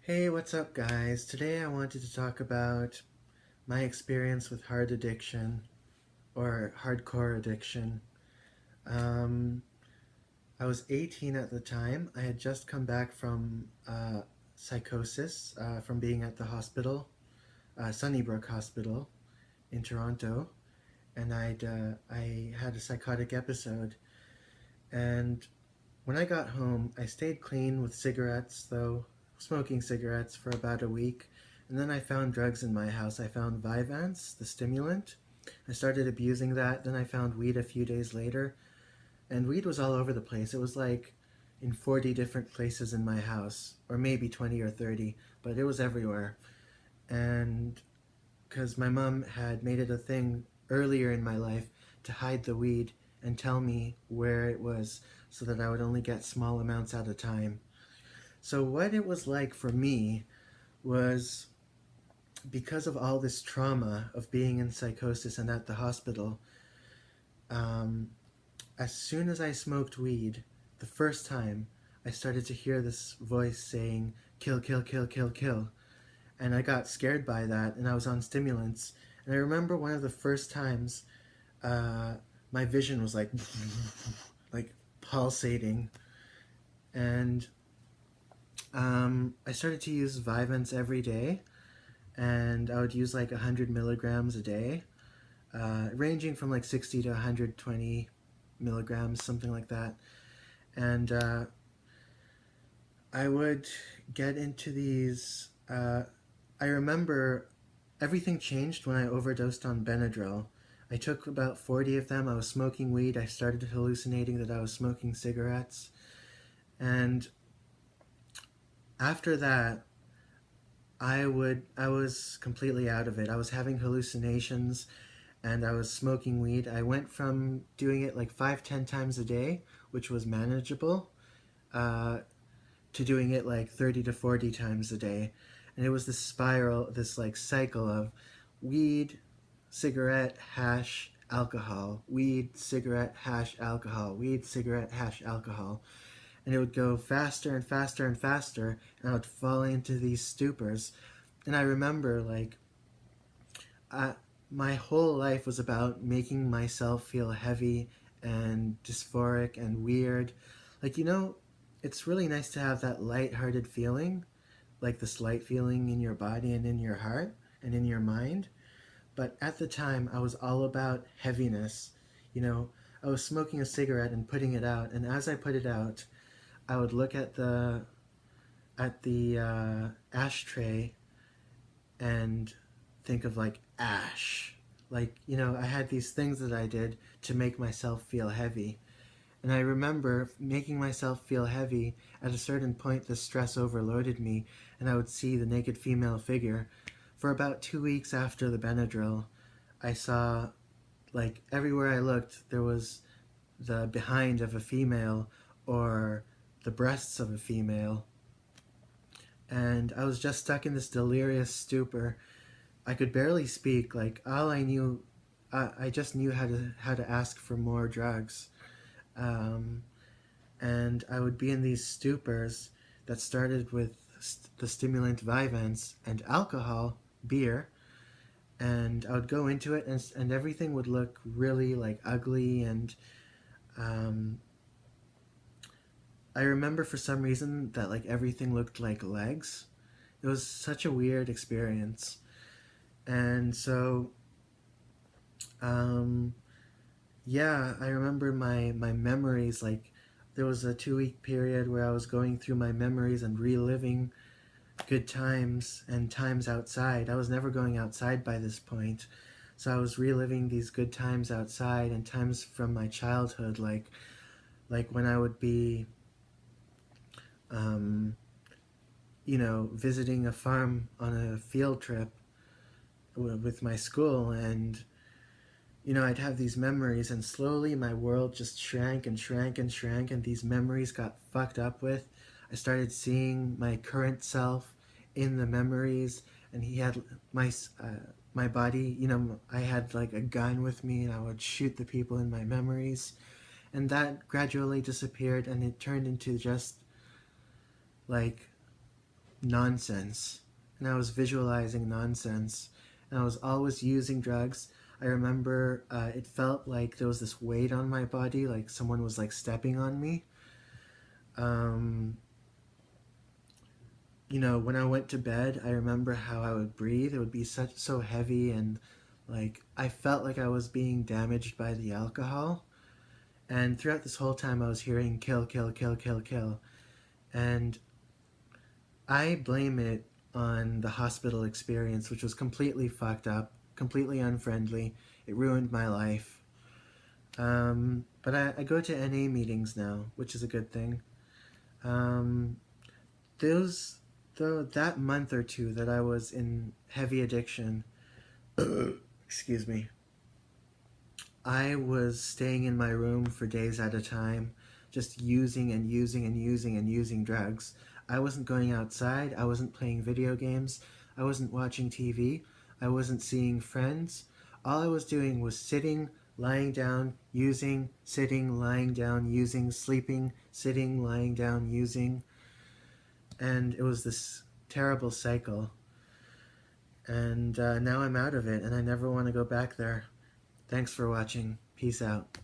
Hey, what's up, guys? Today I wanted to talk about my experience with hard addiction or hardcore addiction. Um, I was 18 at the time. I had just come back from psychosis from being at the hospital, Sunnybrook Hospital in Toronto, and I had a psychotic episode. And when I got home, I stayed clean with cigarettes, though, smoking cigarettes for about a week. And then I found drugs in my house. I found Vyvanse, the stimulant. I started abusing that. Then I found weed a few days later. And weed was all over the place. It was like in 40 different places in my house, or maybe 20 or 30, but it was everywhere. And because my mom had made it a thing earlier in my life to hide the weed and tell me where it was so that I would only get small amounts at a time. So, what it was like for me was because of all this trauma of being in psychosis and at the hospital, um, as soon as I smoked weed, the first time, I started to hear this voice saying, kill, kill, kill, kill, kill. And I got scared by that, and I was on stimulants. And I remember one of the first times uh, my vision was like pulsating, and I started to use Vyvanse every day, and I would use like 100 milligrams a day, ranging from like 60 to 120 milligrams, something like that. And I would get into these. I remember everything changed when I overdosed on Benadryl. I took about 40 of them. I was smoking weed. I started hallucinating that I was smoking cigarettes. And after that, I was completely out of it. I was having hallucinations and I was smoking weed. I went from doing it like 5, 10 times a day, which was manageable, uh, to doing it like 30 to 40 times a day. And it was this spiral, this like cycle of weed, cigarette, hash, alcohol, weed, cigarette, hash, alcohol, weed, cigarette, hash, alcohol. And it would go faster and faster and faster, and I would fall into these stupors. And I remember, like, I, my whole life was about making myself feel heavy and dysphoric and weird. Like, it's really nice to have that light-hearted feeling, like this light feeling in your body and in your heart and in your mind. But at the time, I was all about heaviness. You know, I was smoking a cigarette and putting it out, and as I put it out, I would look at the ashtray and think of like ash. Like, I had these things that I did to make myself feel heavy. And I remember making myself feel heavy. At a certain point, the stress overloaded me, and I would see the naked female figure. For about 2 weeks after the Benadryl, I saw, like, everywhere I looked, there was the behind of a female or the breasts of a female. And I was just stuck in this delirious stupor. I could barely speak. Like, all I knew, I just knew how to ask for more drugs. Um, and I would be in these stupors that started with the stimulant Vyvanse and alcohol, beer, and I would go into it, and everything would look really like ugly. And um, I remember for some reason that like everything looked like legs. It was such a weird experience, and so um, yeah, I remember my memories. Like, there was a 2 week period where I was going through my memories and reliving good times and times outside. I was never going outside by this point. So I was reliving these good times outside and times from my childhood, like when I would be um, visiting a farm on a field trip with my school, and I'd have these memories, and slowly my world just shrank and shrank and shrank, and these memories got fucked up with. I started seeing my current self in the memories, and he had my my body. I had like a gun with me, and I would shoot the people in my memories, and that gradually disappeared, and it turned into just like nonsense, and I was visualizing nonsense, and I was always using drugs. I remember it felt like there was this weight on my body, like someone was like stepping on me. Um, when I went to bed, I remember how I would breathe. It would be so heavy, and like I felt like I was being damaged by the alcohol. And throughout this whole time, I was hearing kill, kill, kill, kill, kill, and I blame it on the hospital experience, which was completely fucked up, completely unfriendly. It ruined my life. But I go to NA meetings now, which is a good thing. Um, those that month or two that I was in heavy addiction, excuse me, I was staying in my room for days at a time, just using and using and using and using drugs. I wasn't going outside. I wasn't playing video games. I wasn't watching TV. I wasn't seeing friends. All I was doing was sitting, lying down, using, sitting, lying down, using, sleeping, sitting, lying down, using. And it was this terrible cycle. And now I'm out of it, and I never want to go back there. Thanks for watching. Peace out.